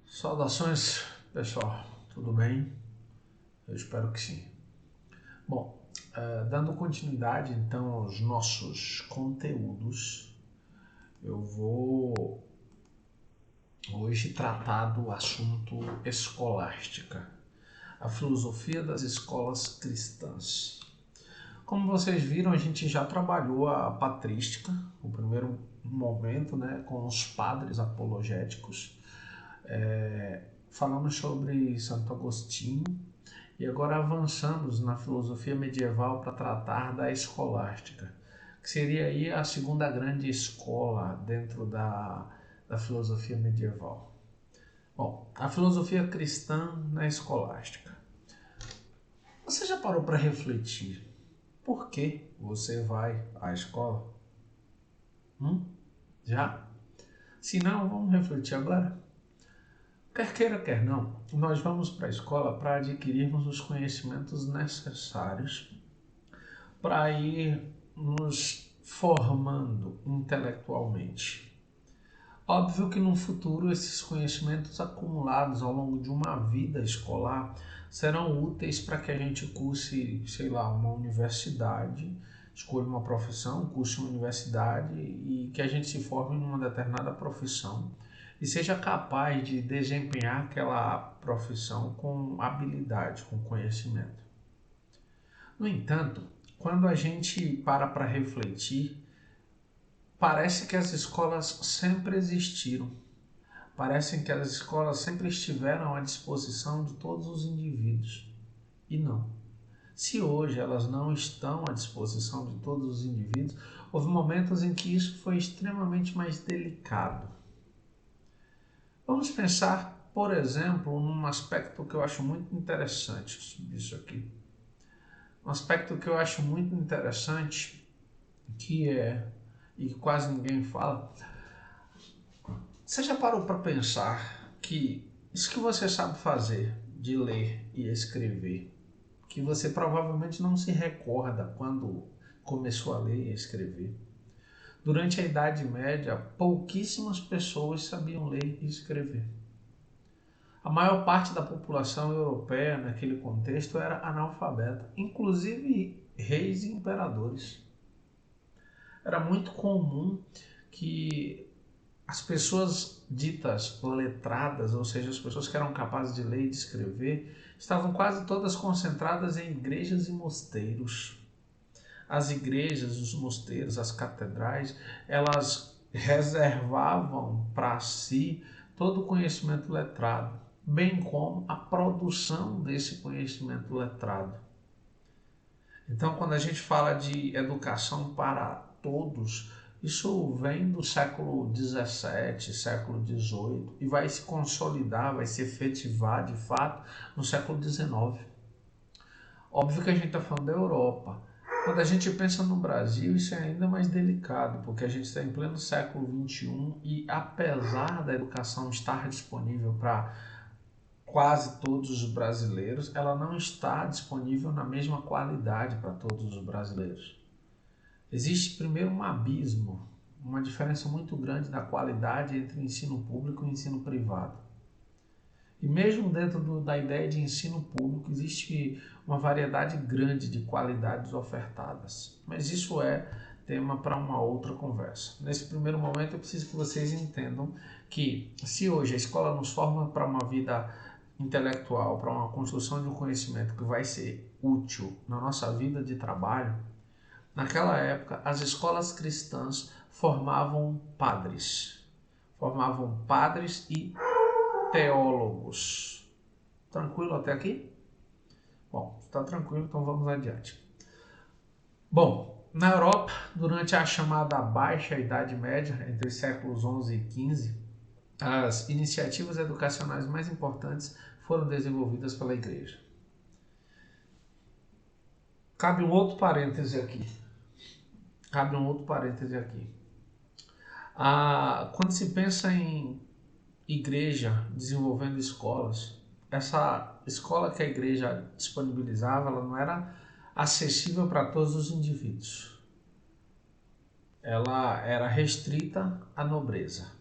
Saudações, pessoal, tudo bem? Eu espero que sim. Bom, dando continuidade então aos nossos conteúdos, eu vou hoje tratar do assunto escolástica, a filosofia das escolas cristãs. Como vocês viram, a gente já trabalhou a patrística, o primeiro momento, né, com os padres apologéticos. Falamos sobre Santo Agostinho e agora avançamos na filosofia medieval para tratar da escolástica, que seria aí a segunda grande escola dentro da filosofia medieval. Bom, a filosofia cristã na escolástica. Você já parou para refletir por que você vai à escola? Já? Se não, vamos refletir agora? Quer queira, quer não, nós vamos para a escola para adquirirmos os conhecimentos necessários para ir nos formando intelectualmente. Óbvio que no futuro esses conhecimentos acumulados ao longo de uma vida escolar serão úteis para que a gente curse, sei lá, uma universidade, escolha uma profissão, curse uma universidade e que a gente se forme numa determinada profissão e seja capaz de desempenhar aquela profissão com habilidade, com conhecimento. No entanto, quando a gente para refletir, parece que as escolas sempre existiram. Parece que as escolas sempre estiveram à disposição de todos os indivíduos. E não. Se hoje elas não estão à disposição de todos os indivíduos, houve momentos em que isso foi extremamente mais delicado. Vamos pensar, por exemplo, num aspecto que eu acho muito interessante disso aqui. Um aspecto que eu acho muito interessante, que e quase ninguém fala. Você já parou para pensar que isso que você sabe fazer, de ler e escrever, que você provavelmente não se recorda quando começou a ler e escrever. Durante a Idade Média, pouquíssimas pessoas sabiam ler e escrever. A maior parte da população europeia naquele contexto era analfabeta, inclusive reis e imperadores. Era muito comum que as pessoas ditas letradas, ou seja, as pessoas que eram capazes de ler e de escrever, estavam quase todas concentradas em igrejas e mosteiros. As igrejas, os mosteiros, as catedrais, elas reservavam para si todo o conhecimento letrado, bem como a produção desse conhecimento letrado. Então, quando a gente fala de educação para todos, isso vem do século XVII, século XVIII e vai se consolidar, vai se efetivar de fato no século XIX. Óbvio que a gente está falando da Europa. Quando a gente pensa no Brasil, isso é ainda mais delicado, porque a gente está em pleno século XXI e apesar da educação estar disponível para quase todos os brasileiros, ela não está disponível na mesma qualidade para todos os brasileiros. Existe primeiro um abismo, uma diferença muito grande da qualidade entre o ensino público e o ensino privado. E mesmo dentro da ideia de ensino público existe uma variedade grande de qualidades ofertadas. Mas isso é tema para uma outra conversa. Nesse primeiro momento eu preciso que vocês entendam que se hoje a escola nos forma para uma vida intelectual, para uma construção de um conhecimento que vai ser útil na nossa vida de trabalho, naquela época as escolas cristãs formavam padres e teólogos. Tranquilo até aqui? Bom, está tranquilo, então vamos adiante. Bom, na Europa, durante a chamada Baixa Idade Média, entre os séculos XI e XV, as iniciativas educacionais mais importantes foram desenvolvidas pela Igreja. Cabe um outro parêntese aqui. Quando se pensa em igreja desenvolvendo escolas, essa escola que a igreja disponibilizava, ela não era acessível para todos os indivíduos. Ela era restrita à nobreza.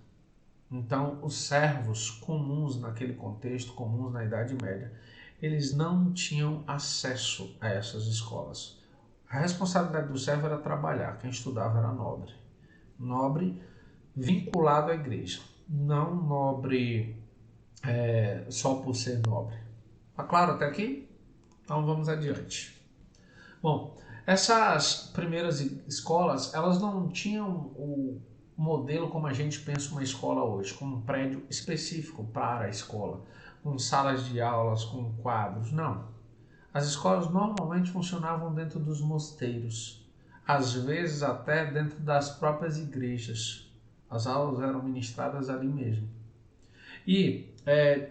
Então, os servos comuns naquele contexto, comuns na Idade Média, eles não tinham acesso a essas escolas. A responsabilidade do servo era trabalhar, quem estudava era nobre. Nobre vinculado à igreja, não nobre só por ser nobre. Tá claro até aqui? Então vamos adiante. Bom, essas primeiras escolas, elas não tinham o modelo como a gente pensa uma escola hoje, com um prédio específico para a escola, com salas de aulas, com quadros, não. As escolas normalmente funcionavam dentro dos mosteiros, às vezes até dentro das próprias igrejas. As aulas eram ministradas ali mesmo. E,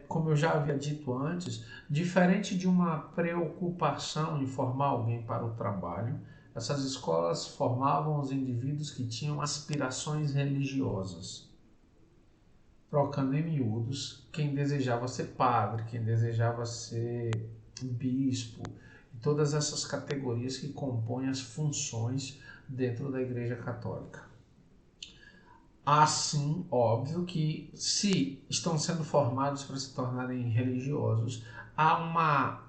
como eu já havia dito antes, diferente de uma preocupação em formar alguém para o trabalho, essas escolas formavam os indivíduos que tinham aspirações religiosas. Trocando em miúdos, quem desejava ser padre, quem desejava ser bispo, e todas essas categorias que compõem as funções dentro da Igreja Católica. Assim, óbvio que se estão sendo formados para se tornarem religiosos, há uma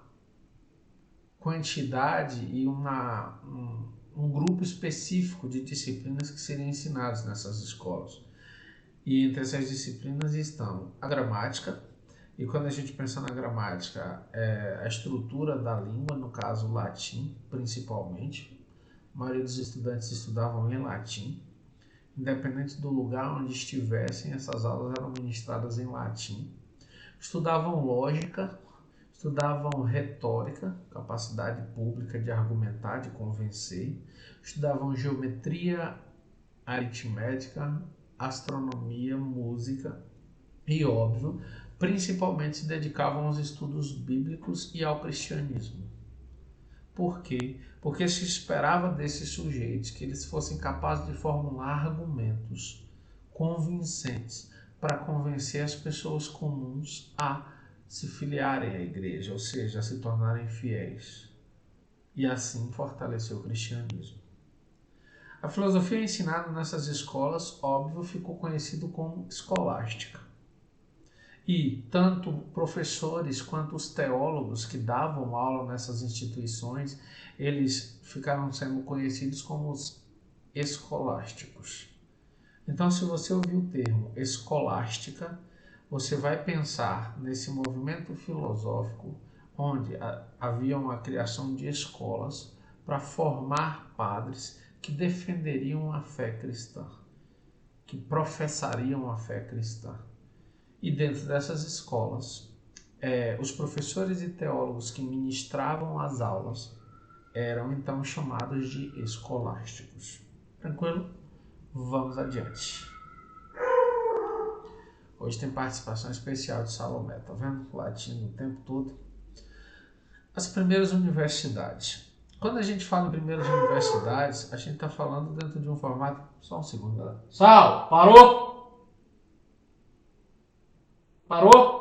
quantidade e um grupo específico de disciplinas que seriam ensinadas nessas escolas. E entre essas disciplinas estão a gramática, e quando a gente pensa na gramática, a estrutura da língua, no caso o latim, principalmente. A maioria dos estudantes estudavam em latim. Independente do lugar onde estivessem, essas aulas eram ministradas em latim. Estudavam lógica, estudavam retórica, capacidade pública de argumentar, de convencer. Estudavam geometria, aritmética, astronomia, música e, óbvio, principalmente se dedicavam aos estudos bíblicos e ao cristianismo. Por quê? Porque se esperava desses sujeitos que eles fossem capazes de formular argumentos convincentes para convencer as pessoas comuns a se filiarem à igreja, ou seja, a se tornarem fiéis, e assim fortalecer o cristianismo. A filosofia ensinada nessas escolas, óbvio, ficou conhecido como escolástica. E tanto professores quanto os teólogos que davam aula nessas instituições, eles ficaram sendo conhecidos como os escolásticos. Então, se você ouvir o termo escolástica, você vai pensar nesse movimento filosófico onde havia uma criação de escolas para formar padres que defenderiam a fé cristã, que professariam a fé cristã. E dentro dessas escolas, os professores e teólogos que ministravam as aulas eram então chamados de escolásticos. Tranquilo? Vamos adiante. Hoje tem participação especial de Salomé, tá vendo? Latindo o tempo todo. As primeiras universidades. Quando a gente fala em primeiras universidades, a gente está falando dentro de um formato... Só um segundo, galera. Sal, parou? Parou?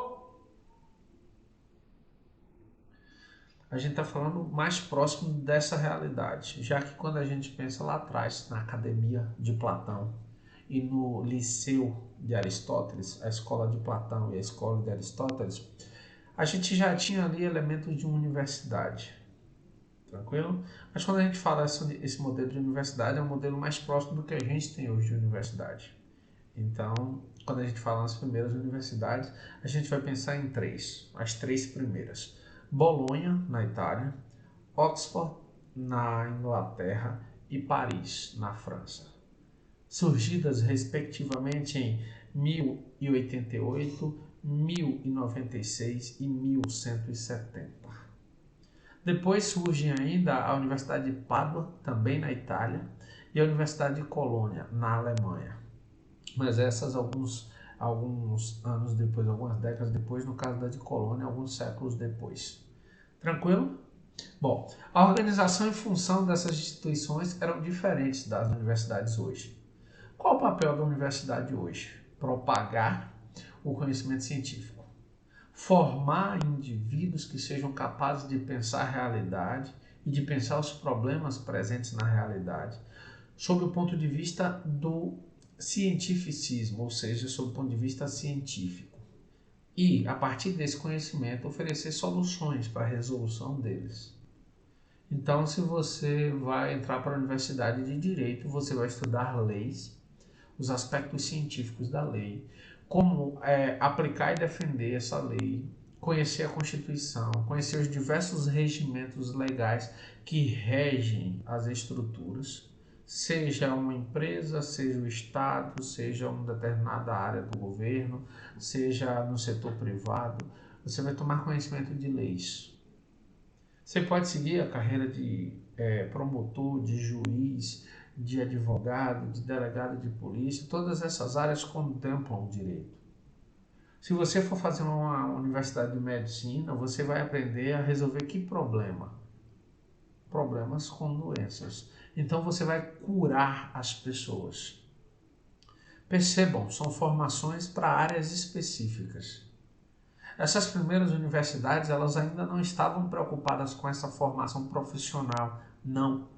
A gente está falando mais próximo dessa realidade, já que quando a gente pensa lá atrás, na academia de Platão e no liceu de Aristóteles, a escola de Platão e a escola de Aristóteles, a gente já tinha ali elementos de uma universidade, tranquilo? Mas quando a gente fala esse modelo de universidade, é um modelo mais próximo do que a gente tem hoje de universidade. Então, quando a gente fala nas primeiras universidades, a gente vai pensar em as três primeiras. Bolonha, na Itália, Oxford, na Inglaterra e Paris, na França. Surgidas respectivamente em 1088, 1096 e 1170. Depois surge ainda a Universidade de Pádua, também na Itália, e a Universidade de Colônia, na Alemanha. Mas essas alguns anos depois, algumas décadas depois, no caso da de Colônia, alguns séculos depois. Tranquilo? Bom, a organização e função dessas instituições eram diferentes das universidades hoje. Qual o papel da universidade hoje? Propagar o conhecimento científico. Formar indivíduos que sejam capazes de pensar a realidade e de pensar os problemas presentes na realidade, sob o ponto de vista do cientificismo, ou seja, sob o ponto de vista científico. E, a partir desse conhecimento, oferecer soluções para a resolução deles. Então, se você vai entrar para a Universidade de Direito, você vai estudar leis, os aspectos científicos da lei, como aplicar e defender essa lei, conhecer a Constituição, conhecer os diversos regimentos legais que regem as estruturas, seja uma empresa, seja o Estado, seja uma determinada área do governo, seja no setor privado. Você vai tomar conhecimento de leis. Você pode seguir a carreira de promotor, de juiz, de advogado, de delegado de polícia. Todas essas áreas contemplam o direito. Se você for fazer uma universidade de medicina, você vai aprender a resolver que problema? Problemas com doenças. Então você vai curar as pessoas. Percebam, são formações para áreas específicas. Essas primeiras universidades, elas ainda não estavam preocupadas com essa formação profissional. Não.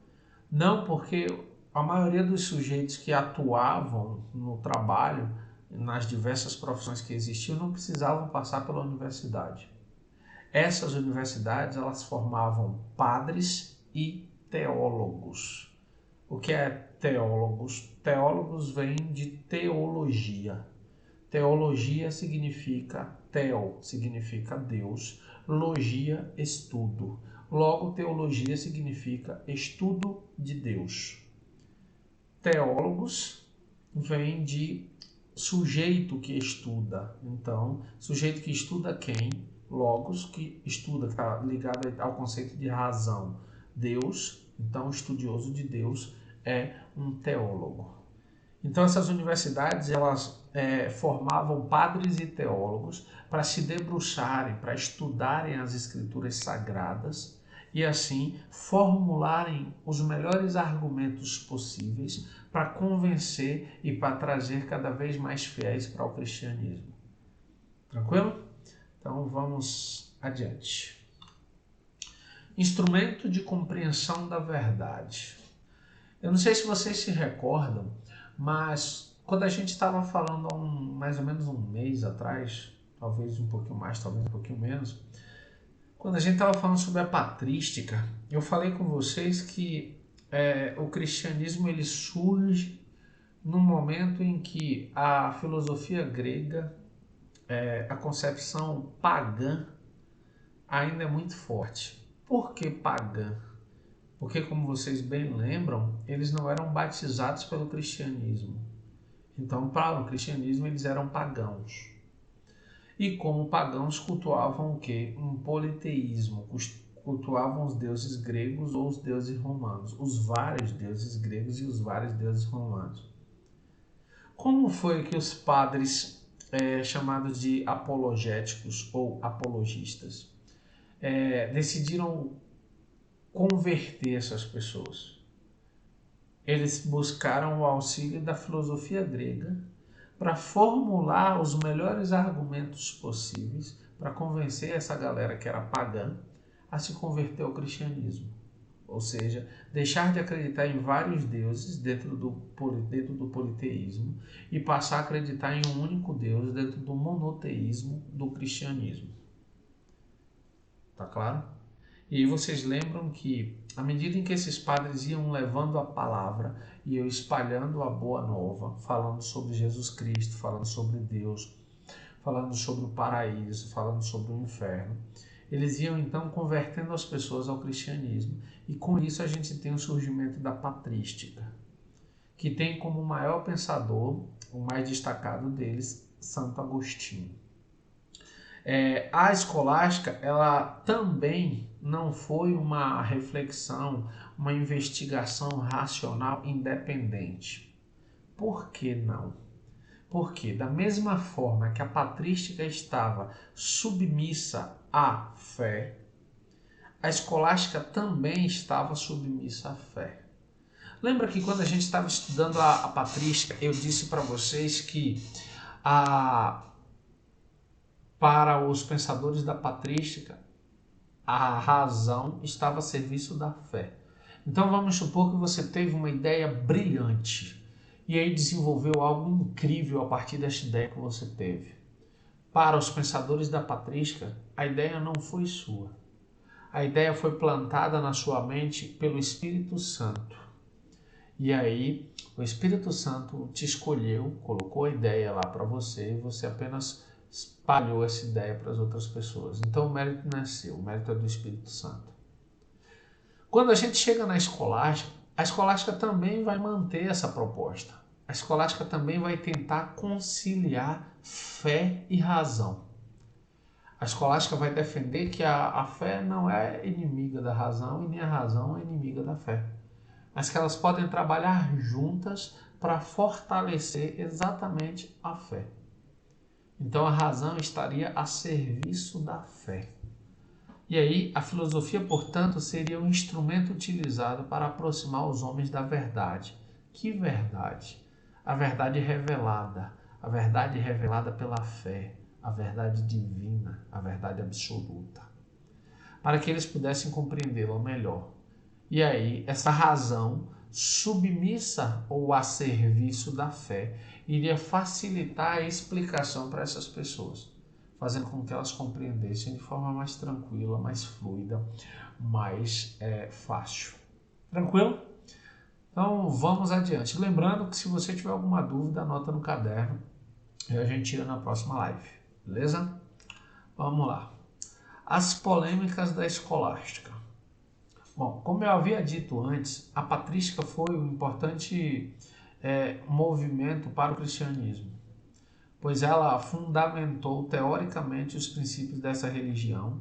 Não, porque a maioria dos sujeitos que atuavam no trabalho, nas diversas profissões que existiam, não precisavam passar pela universidade. Essas universidades, elas formavam padres e teólogos. O que é teólogos? Teólogos vem de teologia. Teologia significa teo, significa Deus, logia, estudo. Logo, teologia significa estudo de Deus. Teólogos vem de sujeito que estuda. Então, sujeito que estuda quem? Logos, que estuda, que está ligado ao conceito de razão. Deus, então, estudioso de Deus é um teólogo. Então, essas universidades, elas formavam padres e teólogos para se debruçarem, para estudarem as escrituras sagradas e, assim, formularem os melhores argumentos possíveis para convencer e para trazer cada vez mais fiéis para o cristianismo. Tranquilo? Então, vamos adiante. Instrumento de compreensão da verdade. Eu não sei se vocês se recordam, mas quando a gente estava falando há mais ou menos um mês atrás, talvez um pouquinho mais, talvez um pouquinho menos, quando a gente estava falando sobre a patrística, eu falei com vocês que o cristianismo ele surge num momento em que a filosofia grega, a concepção pagã, ainda é muito forte. Por que pagã? Porque, como vocês bem lembram, eles não eram batizados pelo cristianismo. Então, para o cristianismo, eles eram pagãos. E como pagãos, cultuavam o quê? Um politeísmo. Cultuavam os deuses gregos ou os deuses romanos. Os vários deuses gregos e os vários deuses romanos. Como foi que os padres, chamados de apologéticos ou apologistas, decidiram converter essas pessoas? Eles buscaram o auxílio da filosofia grega para formular os melhores argumentos possíveis para convencer essa galera que era pagã a se converter ao cristianismo. Ou seja, deixar de acreditar em vários deuses dentro do politeísmo e passar a acreditar em um único Deus dentro do monoteísmo do cristianismo. Tá claro? E aí vocês lembram que, à medida em que esses padres iam levando a palavra, iam espalhando a boa nova, falando sobre Jesus Cristo, falando sobre Deus, falando sobre o paraíso, falando sobre o inferno, eles iam então convertendo as pessoas ao cristianismo. E com isso a gente tem o surgimento da patrística, que tem como maior pensador, o mais destacado deles, Santo Agostinho. A escolástica, ela também não foi uma reflexão, uma investigação racional independente. Por que não? Porque da mesma forma que a patrística estava submissa à fé, a escolástica também estava submissa à fé. Lembra que quando a gente estava estudando a patrística, eu disse para vocês que para os pensadores da patrística, a razão estava a serviço da fé. Então vamos supor que você teve uma ideia brilhante e aí desenvolveu algo incrível a partir desta ideia que você teve. Para os pensadores da patrística, a ideia não foi sua. A ideia foi plantada na sua mente pelo Espírito Santo. E aí, o Espírito Santo te escolheu, colocou a ideia lá para você e você apenas espalhou essa ideia para as outras pessoas. Então, o mérito não é seu, o mérito é do Espírito Santo. Quando a gente chega na escolástica, a escolástica também vai manter essa proposta. A escolástica também vai tentar conciliar fé e razão. A escolástica vai defender que a fé não é inimiga da razão e nem a razão é inimiga da fé, mas que elas podem trabalhar juntas para fortalecer exatamente a fé. Então a razão estaria a serviço da fé. E aí a filosofia, portanto, seria um instrumento utilizado para aproximar os homens da verdade. Que verdade? A verdade revelada pela fé, a verdade divina, a verdade absoluta, para que eles pudessem compreendê-la melhor. E aí, essa razão submissa ou a serviço da fé iria facilitar a explicação para essas pessoas, fazendo com que elas compreendessem de forma mais tranquila, mais fluida, mais fácil. Tranquilo? Então, vamos adiante. Lembrando que se você tiver alguma dúvida, anota no caderno e a gente tira na próxima live. Beleza? Vamos lá. As polêmicas da escolástica. Bom, como eu havia dito antes, a patrística foi um importante movimento para o cristianismo, pois ela fundamentou teoricamente os princípios dessa religião,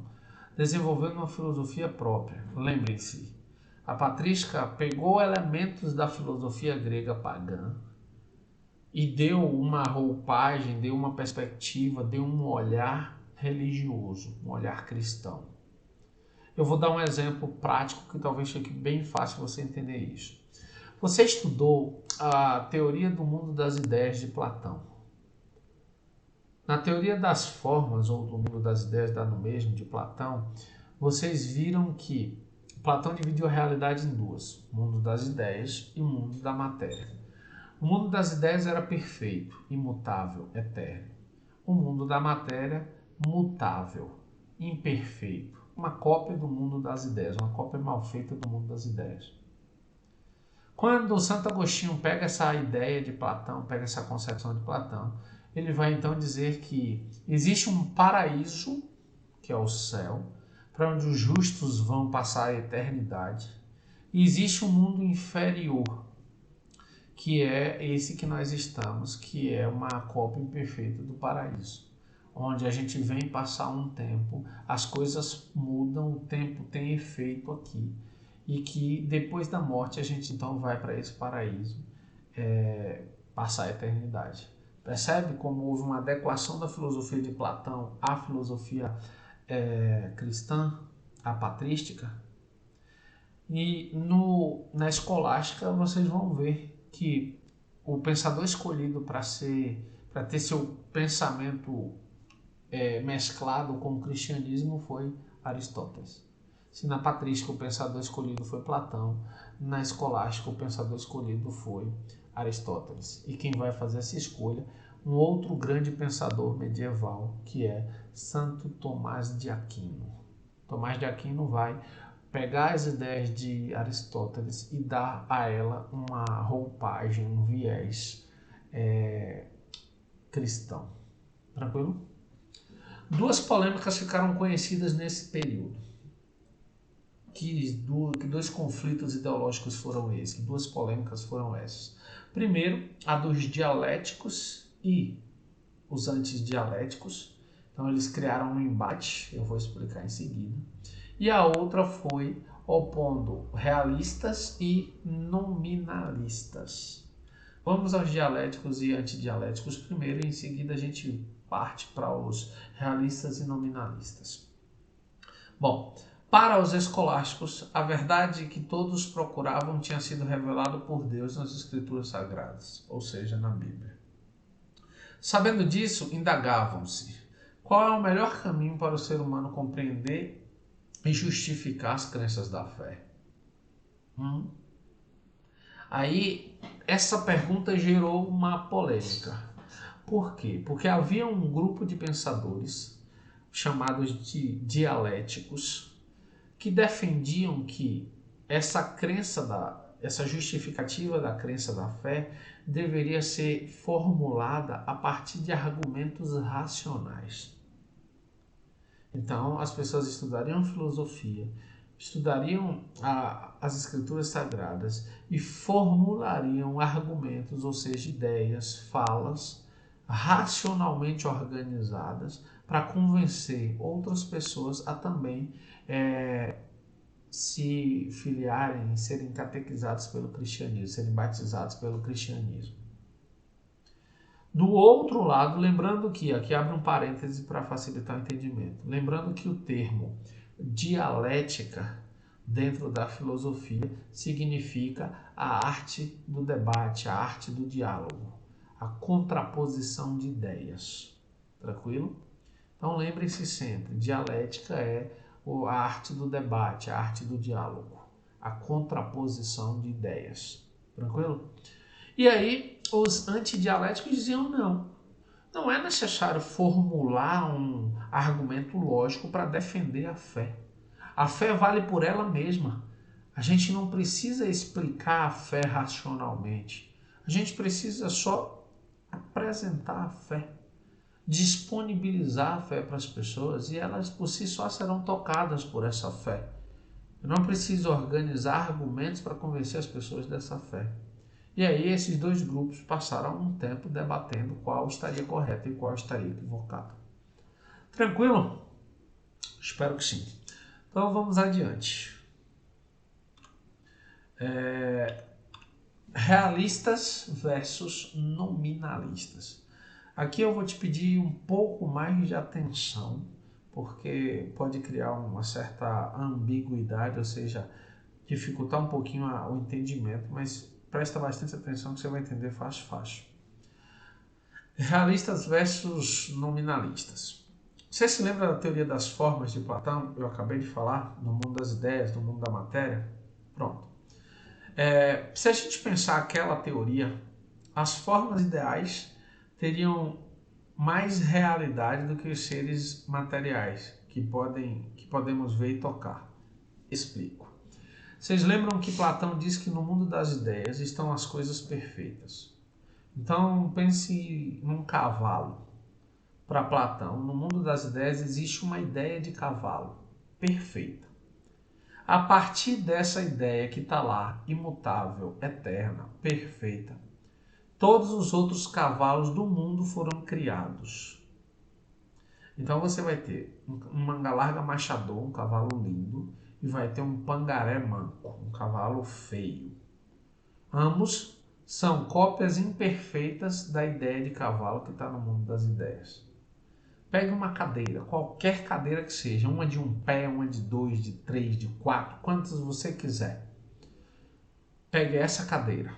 desenvolvendo uma filosofia própria. Lembrem-se, a patrística pegou elementos da filosofia grega pagã e deu uma roupagem, deu uma perspectiva, deu um olhar religioso, um olhar cristão. Eu vou dar um exemplo prático que talvez fique bem fácil você entender isso. Você estudou a teoria do mundo das ideias de Platão. Na teoria das formas, ou do mundo das ideias dá no mesmo, de Platão, vocês viram que Platão dividiu a realidade em duas, o mundo das ideias e o mundo da matéria. O mundo das ideias era perfeito, imutável, eterno. O mundo da matéria, mutável, imperfeito. Uma cópia do mundo das ideias, uma cópia mal feita do mundo das ideias. Quando Santo Agostinho pega essa ideia de Platão, pega essa concepção de Platão, ele vai então dizer que existe um paraíso, que é o céu, para onde os justos vão passar a eternidade, e existe um mundo inferior, que é esse que nós estamos, que é uma cópia imperfeita do paraíso, onde a gente vem passar um tempo, as coisas mudam, o tempo tem efeito aqui, e que depois da morte a gente então vai para esse paraíso, passar a eternidade. Percebe como houve uma adequação da filosofia de Platão à filosofia cristã, a patrística? E na escolástica vocês vão ver que o pensador escolhido para ter seu pensamento mesclado com o cristianismo foi Aristóteles. Se na patrística o pensador escolhido foi Platão, na escolástica o pensador escolhido foi Aristóteles. E quem vai fazer essa escolha? Um outro grande pensador medieval, que é Santo Tomás de Aquino. Tomás de Aquino vai pegar as ideias de Aristóteles e dar a ela uma roupagem, um viés cristão. Tranquilo? Duas polêmicas ficaram conhecidas nesse período. Que dois conflitos ideológicos foram esses? Que duas polêmicas foram essas? Primeiro, a dos dialéticos e os antidialéticos. Então eles criaram um embate, eu vou explicar em seguida. E a outra foi opondo realistas e nominalistas. Vamos aos dialéticos e antidialéticos primeiro, e em seguida a gente parte para os realistas e nominalistas. Bom, para os escolásticos, a verdade que todos procuravam tinha sido revelada por Deus nas Escrituras Sagradas, ou seja, na Bíblia. Sabendo disso, indagavam-se: qual é o melhor caminho para o ser humano compreender e justificar as crenças da fé? Aí essa pergunta gerou uma polêmica. Por quê? Porque havia um grupo de pensadores chamados de dialéticos que defendiam que essa justificativa da crença da fé deveria ser formulada a partir de argumentos racionais. Então, as pessoas estudariam filosofia, estudariam as escrituras sagradas e formulariam argumentos, ou seja, ideias, falas racionalmente organizadas para convencer outras pessoas a também se filiarem, serem catequizados pelo cristianismo, serem batizados pelo cristianismo. Do outro lado, lembrando que, aqui abre um parêntese para facilitar o entendimento, lembrando que o termo dialética dentro da filosofia significa a arte do debate, a arte do diálogo, a contraposição de ideias. Tranquilo? Então lembrem-se sempre, dialética é a arte do debate, a arte do diálogo, a contraposição de ideias. Tranquilo? E aí os antidialéticos diziam não é necessário formular um argumento lógico para defender a fé. A fé vale por ela mesma. A gente não precisa explicar a fé racionalmente. A gente precisa só apresentar a fé, disponibilizar a fé para as pessoas e elas por si só serão tocadas por essa fé. Eu não preciso organizar argumentos para convencer as pessoas dessa fé. E aí esses dois grupos passaram um tempo debatendo qual estaria correto e qual estaria equivocado. Tranquilo? Espero que sim. Então vamos adiante. Realistas versus nominalistas. Aqui eu vou te pedir um pouco mais de atenção, porque pode criar uma certa ambiguidade, ou seja, dificultar um pouquinho o entendimento, mas presta bastante atenção que você vai entender fácil. Realistas versus nominalistas. Você se lembra da teoria das formas de Platão? Eu acabei de falar, no mundo das ideias, no mundo da matéria. Pronto. Se a gente pensar aquela teoria, as formas ideais teriam mais realidade do que os seres materiais que podemos ver e tocar. Explico. Vocês lembram que Platão diz que no mundo das ideias estão as coisas perfeitas. Então pense num cavalo. Para Platão, no mundo das ideias existe uma ideia de cavalo perfeita. A partir dessa ideia que está lá, imutável, eterna, perfeita, todos os outros cavalos do mundo foram criados. Então você vai ter um manga-larga machador, um cavalo lindo, e vai ter um pangaré manco, um cavalo feio. Ambos são cópias imperfeitas da ideia de cavalo que está no mundo das ideias. Pegue uma cadeira, qualquer cadeira que seja, uma de um pé, uma de 2, de 3, de 4, quantas você quiser. Pegue essa cadeira.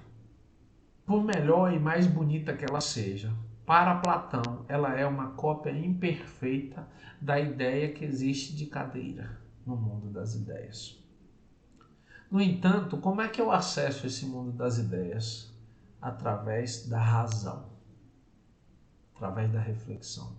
Por melhor e mais bonita que ela seja, para Platão, ela é uma cópia imperfeita da ideia que existe de cadeira no mundo das ideias. No entanto, como é que eu acesso esse mundo das ideias? Através da razão, através da reflexão.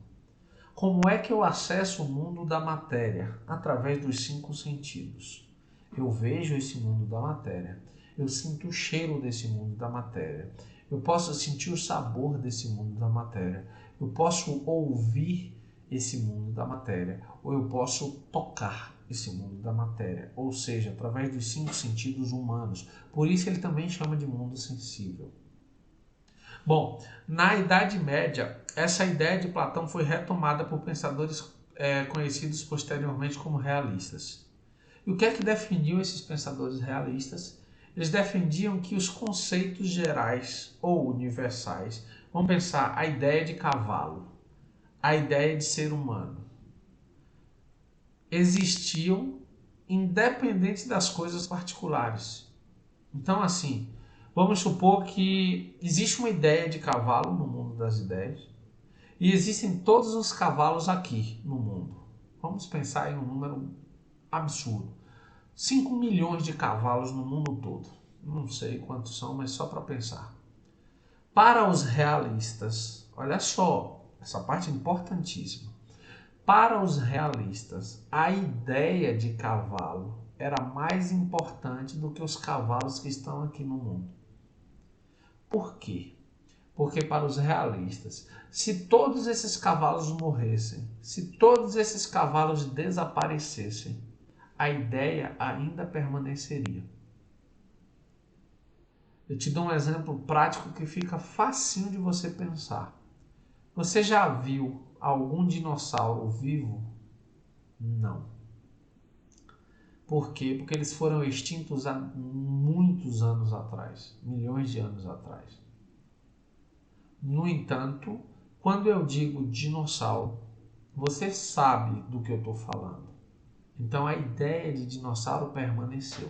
Como é que eu acesso o mundo da matéria? Através dos 5 sentidos. Eu vejo esse mundo da matéria. Eu sinto o cheiro desse mundo da matéria. Eu posso sentir o sabor desse mundo da matéria. Eu posso ouvir esse mundo da matéria. Ou eu posso tocar esse mundo da matéria. Ou seja, através dos 5 sentidos humanos. Por isso ele também chama de mundo sensível. Bom, na Idade Média, essa ideia de Platão foi retomada por pensadores conhecidos posteriormente como realistas. E o que é que definiu esses pensadores realistas? Eles defendiam que os conceitos gerais ou universais, vamos pensar a ideia de cavalo, a ideia de ser humano, existiam independente das coisas particulares. Então, assim, vamos supor que existe uma ideia de cavalo no mundo das ideias e existem todos os cavalos aqui no mundo. Vamos pensar em um número absurdo. 5 milhões de cavalos no mundo todo. não sei quantos são, mas só para pensar. Para os realistas, olha só, essa parte é importantíssima. Para os realistas, a ideia de cavalo era mais importante do que os cavalos que estão aqui no mundo. Por quê? Porque para os realistas, se todos esses cavalos morressem, se todos esses cavalos desaparecessem, a ideia ainda permaneceria. Eu te dou um exemplo prático que fica facinho de você pensar. Você já viu algum dinossauro vivo? Não. Por quê? Porque eles foram extintos há muitos anos atrás, milhões de anos atrás. No entanto, quando eu digo dinossauro, você sabe do que eu estou falando. Então a ideia de dinossauro permaneceu,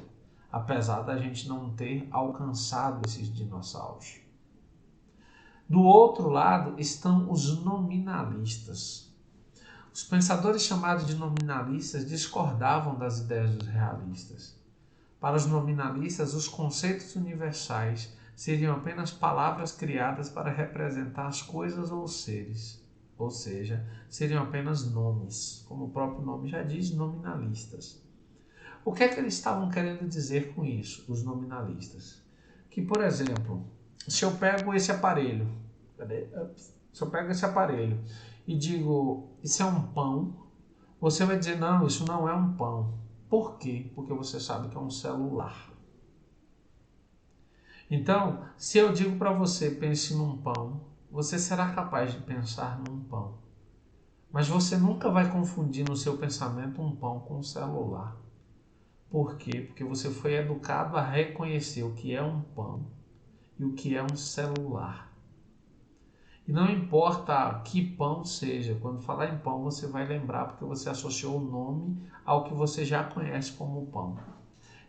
apesar da gente não ter alcançado esses dinossauros. Do outro lado estão os nominalistas. Os pensadores chamados de nominalistas discordavam das ideias dos realistas. Para os nominalistas, os conceitos universais seriam apenas palavras criadas para representar as coisas ou os seres, ou seja, seriam apenas nomes, como o próprio nome já diz, nominalistas. O que é que eles estavam querendo dizer com isso, os nominalistas? Que, por exemplo, se eu pego esse aparelho, e digo, isso é um pão, você vai dizer, não, isso não é um pão. Por quê? Porque você sabe que é um celular. Então, se eu digo para você, pense num pão, você será capaz de pensar num pão. Mas você nunca vai confundir no seu pensamento um pão com um celular. Por quê? Porque você foi educado a reconhecer o que é um pão e o que é um celular. E não importa que pão seja, quando falar em pão você vai lembrar porque você associou o nome ao que você já conhece como pão.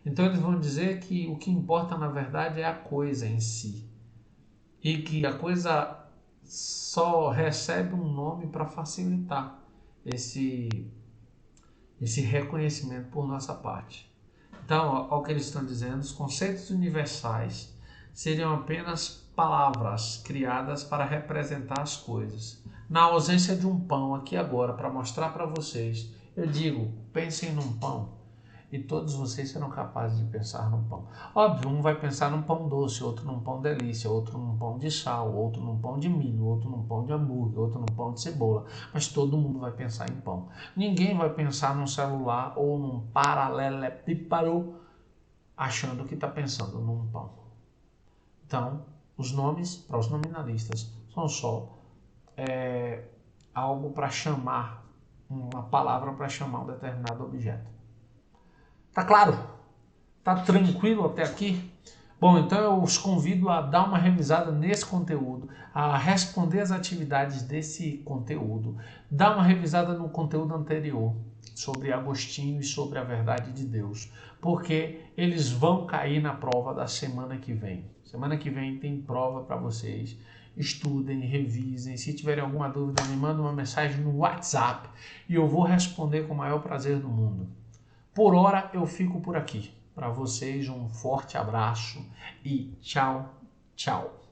Então eles vão dizer que o que importa na verdade é a coisa em si. E que a coisa só recebe um nome para facilitar esse reconhecimento por nossa parte. Então, ao que eles estão dizendo, os conceitos universais seriam apenas palavras criadas para representar as coisas. Na ausência de um pão aqui agora, para mostrar para vocês, eu digo, pensem num pão. E todos vocês serão capazes de pensar num pão. Óbvio, um vai pensar num pão doce, outro num pão delícia, outro num pão de sal, outro num pão de milho, outro num pão de hambúrguer, outro num pão de cebola. Mas todo mundo vai pensar em pão. Ninguém vai pensar num celular ou num paralelepípedo achando que está pensando num pão. Então, os nomes, para os nominalistas, são só algo para chamar, uma palavra para chamar um determinado objeto. Tá claro? Tá tranquilo até aqui? Bom, então eu os convido a dar uma revisada nesse conteúdo, a responder as atividades desse conteúdo, dar uma revisada no conteúdo anterior sobre Agostinho e sobre a verdade de Deus, porque eles vão cair na prova da semana que vem. Semana que vem tem prova para vocês. Estudem, revisem. Se tiverem alguma dúvida, me mandem uma mensagem no WhatsApp e eu vou responder com o maior prazer do mundo. Por hora eu fico por aqui. Para vocês um forte abraço e tchau, tchau.